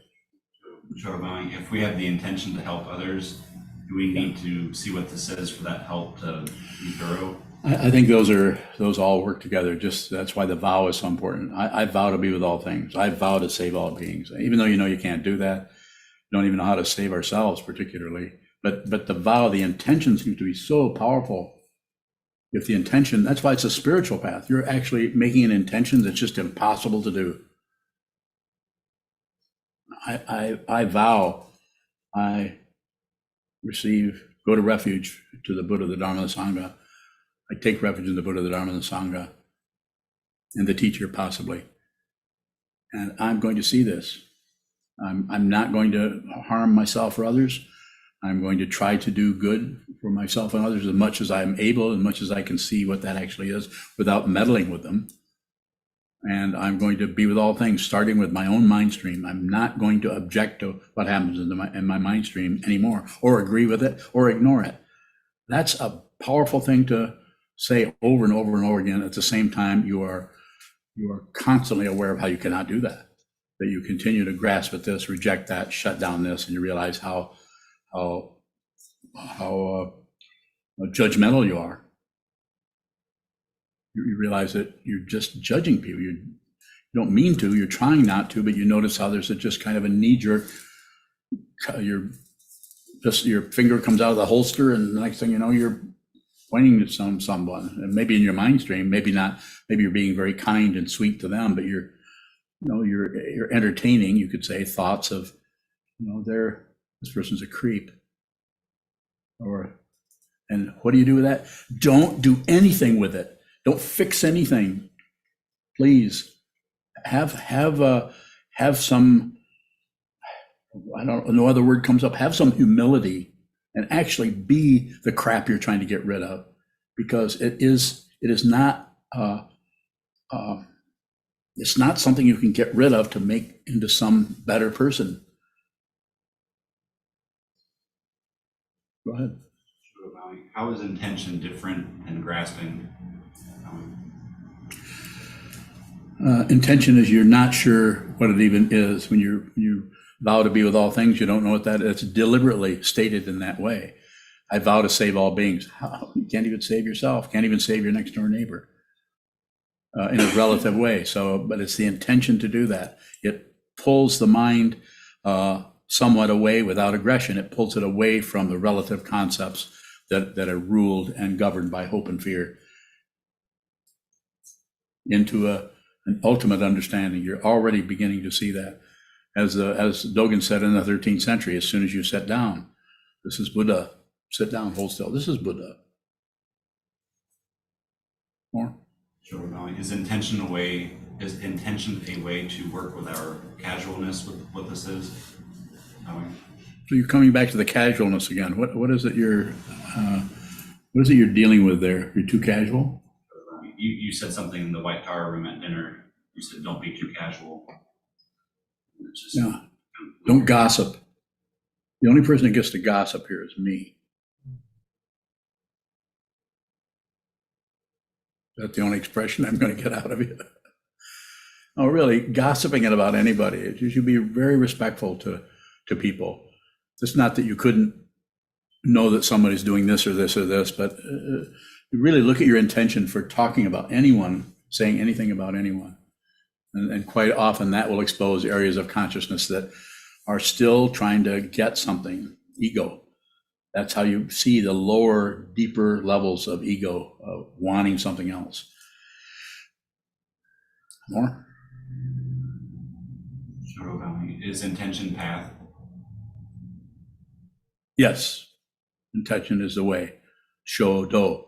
Sure, if we have the intention to help others, do we need to see what this says for that help to be thorough? I think those all work together. Just that's why the vow is so important. I vow to be with all things. I vow to save all beings. Even though you know you can't do that, you don't even know how to save ourselves particularly. But the vow, the intention seems to be so powerful. If the intention, that's why it's a spiritual path. You're actually making an intention that's just impossible to do. I vow, I go to refuge to the Buddha, the Dharma, the Sangha. I take refuge in the Buddha, the Dharma, the Sangha, and the teacher possibly. And I'm going to see this. I'm not going to harm myself or others. I'm going to try to do good for myself and others as much as I'm able, as much as I can see what that actually is without meddling with them. And I'm going to be with all things, starting with my own mind stream. I'm not going to object to what happens in my mind stream anymore, or agree with it, or ignore it. That's a powerful thing to say over and over and over again. At the same time, you are constantly aware of how you cannot do that. That you continue to grasp at this, reject that, shut down this, and you realize how judgmental you are. You realize that you're just judging people. You don't mean to, you're trying not to, but you notice how there's just kind of a knee-jerk, your finger comes out of the holster, and the next thing you know, you're pointing at someone, and maybe in your mind stream, maybe not, maybe you're being very kind and sweet to them, but you're entertaining, you could say, thoughts of, this person's a creep. And what do you do with that? Don't do anything with it. Don't fix anything. Please have some, no other word comes up, have some humility and actually be the crap you're trying to get rid of, because it is not, it's not something you can get rid of to make into some better person. Go ahead. How is intention different than grasping? Intention is you're not sure what it even is. When you vow to be with all things, you don't know what that is. It's deliberately stated in that way. I vow to save all beings. You can't even save yourself. Can't even save your next door neighbor in a relative way. But it's the intention to do that. It pulls the mind somewhat away without aggression. It pulls it away from the relative concepts that are ruled and governed by hope and fear into an ultimate understanding. You're already beginning to see that. As Dogen said in the 13th century, as soon as you sit down, this is Buddha. Sit down, hold still. This is Buddha. More? Sure. Is intention a way to work with our casualness with what this is? So you're coming back to the casualness again. What is it you're dealing with there? You're too casual? You said something in the White Tower room at dinner. You said, don't be too casual. Yeah. Don't gossip. The only person that gets to gossip here is me. Is that the only expression I'm going to get out of you? Oh, really, gossiping about anybody. You should be very respectful to people. It's not that you couldn't know that somebody's doing this or this or this, but really look at your intention for talking about anyone, saying anything about anyone. And quite often that will expose areas of consciousness that are still trying to get something, ego. That's how you see the lower, deeper levels of ego, wanting something else. More? Is intention path? Yes, intention is the way. Shodo,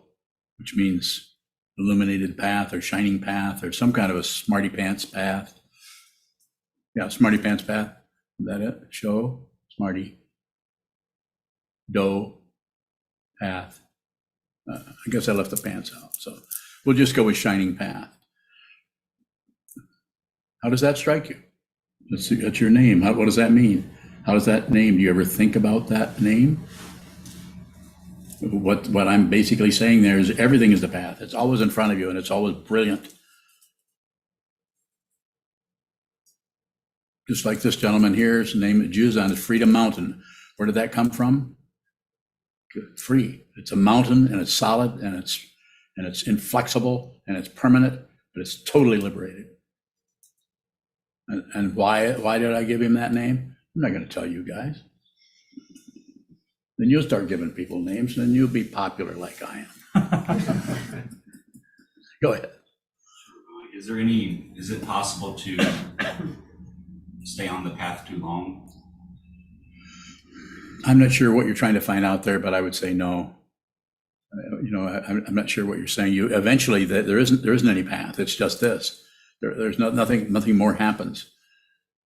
which means illuminated path or shining path or some kind of a smarty pants path. Yeah, smarty pants path. Is that it? Show, smarty, do, path. I guess I left the pants out, so we'll just go with shining path. How does that strike you? That's your name. What does that mean? How does that name? Do you ever think about that name? What I'm basically saying there is everything is the path. It's always in front of you and it's always brilliant. Just like this gentleman here, his name is Sokuzan, is Freedom Mountain. Where did that come from? Free. It's a mountain and it's solid and it's inflexible and it's permanent, but it's totally liberated. And why did I give him that name? I'm not going to tell you guys. Then you'll start giving people names and then you'll be popular like I am. Go ahead. Is it possible to stay on the path too long? I'm not sure what you're trying to find out there, but I would say no. I'm not sure what you're saying. Eventually there isn't any path. It's just this. There's nothing more happens.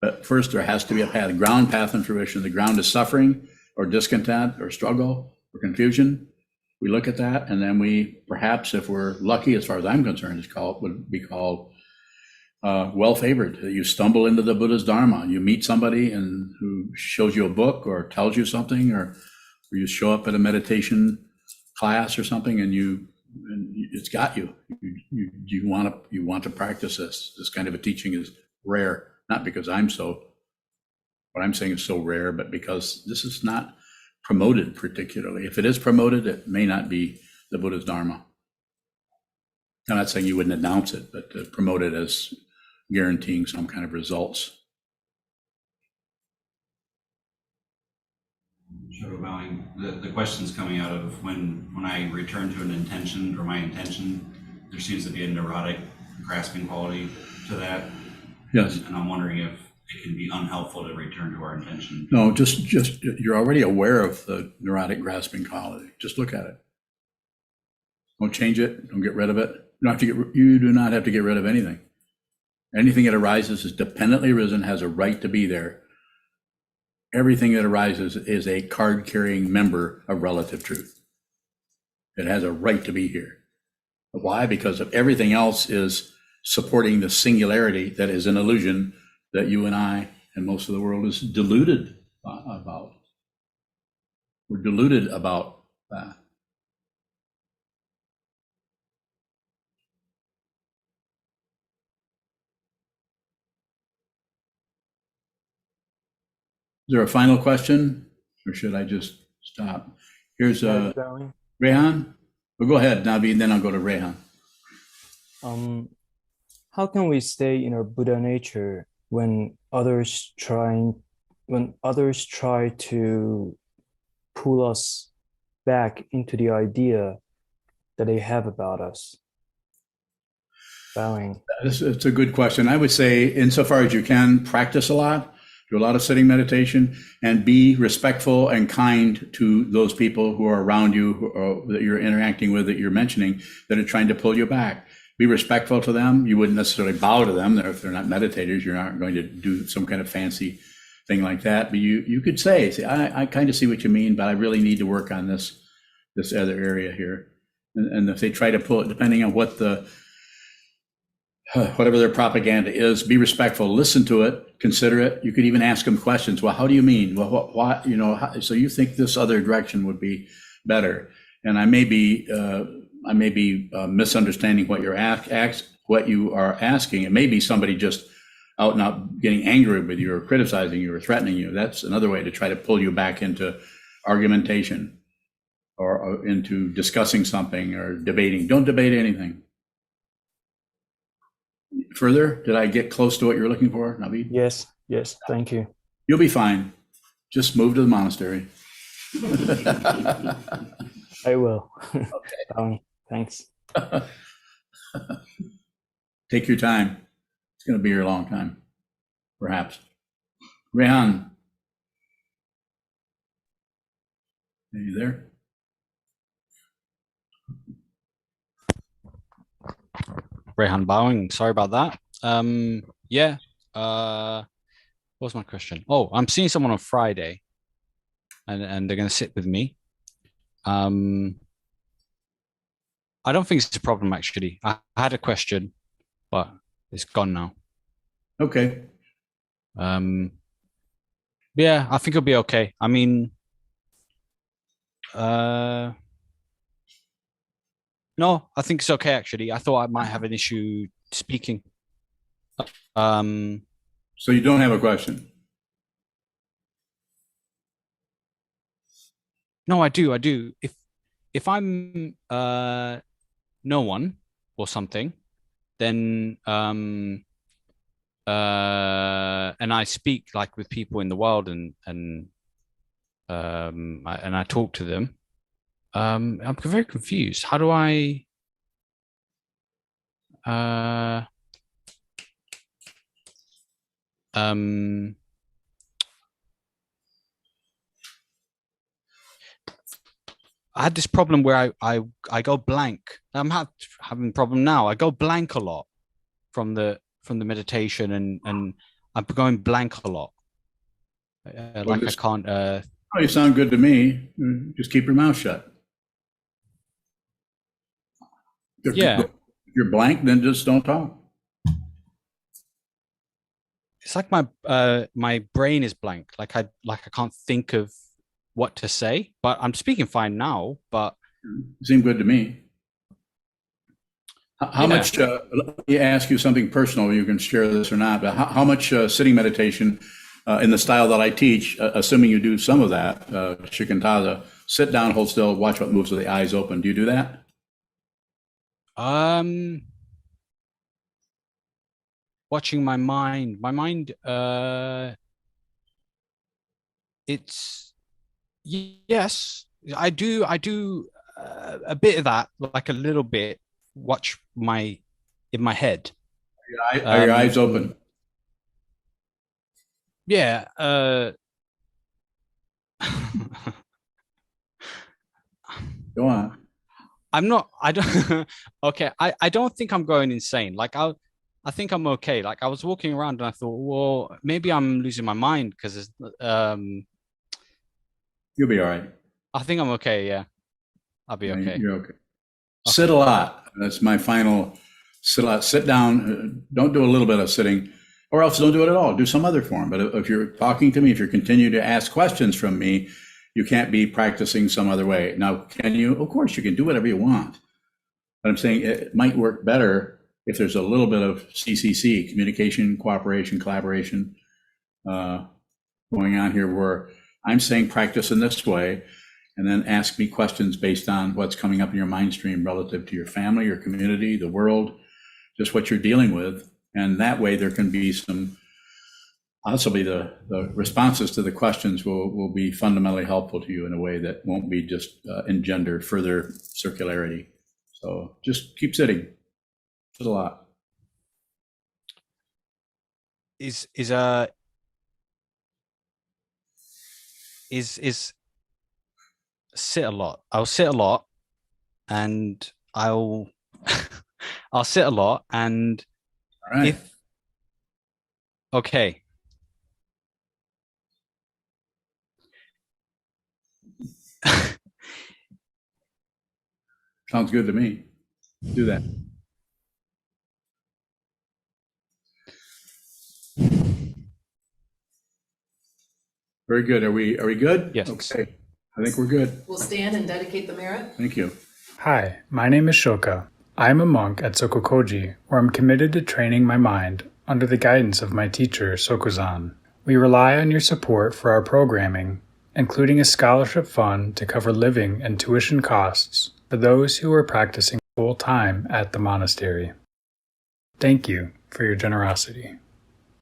But first there has to be a path, ground, path, and fruition. The ground is suffering or discontent or struggle or confusion. We look at that and then we, perhaps if we're lucky, as far as I'm concerned, would be called well-favored. You stumble into the Buddha's Dharma. You meet somebody who shows you a book or tells you something, or you show up at a meditation class or something and it's got you. You want to practice this. This kind of a teaching is rare, not because what I'm saying is so rare, but because this is not promoted particularly. If it is promoted, it may not be the Buddha's Dharma. I'm not saying you wouldn't announce it, but to promote it as guaranteeing some kind of results. Shadow bowing, the question's coming out of when I return to an intention or my intention, there seems to be a neurotic grasping quality to that. Yes. And I'm wondering if it can be unhelpful to return to our intention. No, just you're already aware of the neurotic grasping quality. Just look at it. Don't change it. Don't get rid of it. You do not have to get rid of anything. Anything that arises is dependently arisen, has a right to be there. Everything that arises is a card-carrying member of relative truth. It has a right to be here. Why? Because of everything else is supporting the singularity that is an illusion that you and I and most of the world is deluded about. We're deluded about that. Is there a final question, or should I just stop? Here's Rehan. Well, go ahead, Nabi, and then I'll go to Rehan. How can we stay in our Buddha nature when others try to pull us back into the idea that they have about us? Bowing. It's a good question. I would say, insofar as you can, practice a lot. Do a lot of sitting meditation, and be respectful and kind to those people who are around you, that you're interacting with, that you're mentioning, that are trying to pull you back. Be respectful to them. You wouldn't necessarily bow to them. If they're not meditators, you're not going to do some kind of fancy thing like that. But you could say, I kind of see what you mean, but I really need to work on this other area here. And if they try to pull it, depending on whatever their propaganda is, be respectful, listen to it, consider it. You could even ask them questions. Well, how do you mean? Well, what, so you think this other direction would be better? And I may be misunderstanding what what you are asking. It may be somebody just out and out getting angry with you or criticizing you or threatening you. That's another way to try to pull you back into argumentation or into discussing something or debating. Don't debate anything. Further, did I get close to what you're looking for, Naveed? Yes, thank you. You'll be fine. Just move to the monastery. I will. Okay. Thanks. Take your time. It's going to be here a long time, perhaps. Rehan, are you there? Rehan bowing. Sorry about that. Yeah. What was my question? Oh, I'm seeing someone on Friday, and they're going to sit with me. I don't think it's a problem, actually. I had a question, but it's gone now. Okay. Yeah, I think it'll be okay. I mean, no, I think it's okay, actually. I thought I might have an issue speaking. So you don't have a question? No, I do. If I'm no one or something, then and I speak like with people in the world and I talk to them, I'm very confused. How do I I had this problem where I go blank. I'm having a problem now. I go blank a lot from the meditation, and I'm going blank a lot. Like I can't. Oh, you sound good to me. Just keep your mouth shut. Yeah. If you're blank, then just don't talk. It's like my brain is blank. Like I can't think of what to say, but I'm speaking fine now. But seemed good to me. How much? Let me ask you something personal. You can share this or not. But how much sitting meditation in the style that I teach, assuming you do some of that, shikantaza, sit down, hold still, watch what moves with the eyes open. Do you do that? Watching my mind. My mind, it's yes, I do a bit of that, like a little bit, watch in my head. Are your eyes open? Yeah. Go on. I don't okay, I don't think I'm going insane. Like I think I'm okay. Like I was walking around and I thought, well, maybe I'm losing my mind because You'll be all right. I think I'm okay, yeah. I'll be okay. You're okay. Sit a lot. That's my final. Sit a lot. Sit down. Don't do a little bit of sitting, or else don't do it at all. Do some other form. But if you're talking to me, if you continue to ask questions from me, you can't be practicing some other way. Now, can you? Of course, you can do whatever you want. But I'm saying it might work better if there's a little bit of CCC, communication, cooperation, collaboration, going on here, where I'm saying practice in this way, and then ask me questions based on what's coming up in your mind stream relative to your family, your community, the world, just what you're dealing with. And that way there can be some, possibly the responses to the questions will be fundamentally helpful to you in a way that won't be just engender further circularity. So just keep sitting. Sit a lot. Is sit a lot. I'll sit a lot and I'll I'll sit a lot and All right. if okay. Sounds good to me. Do that. Very good. Are we good? Yes. Okay. I think we're good. We'll stand and dedicate the merit. Thank you. Hi, my name is Shoka. I am a monk at SokukoJi, where I'm committed to training my mind under the guidance of my teacher, Sokuzan. We rely on your support for our programming, including a scholarship fund to cover living and tuition costs for those who are practicing full-time at the monastery. Thank you for your generosity.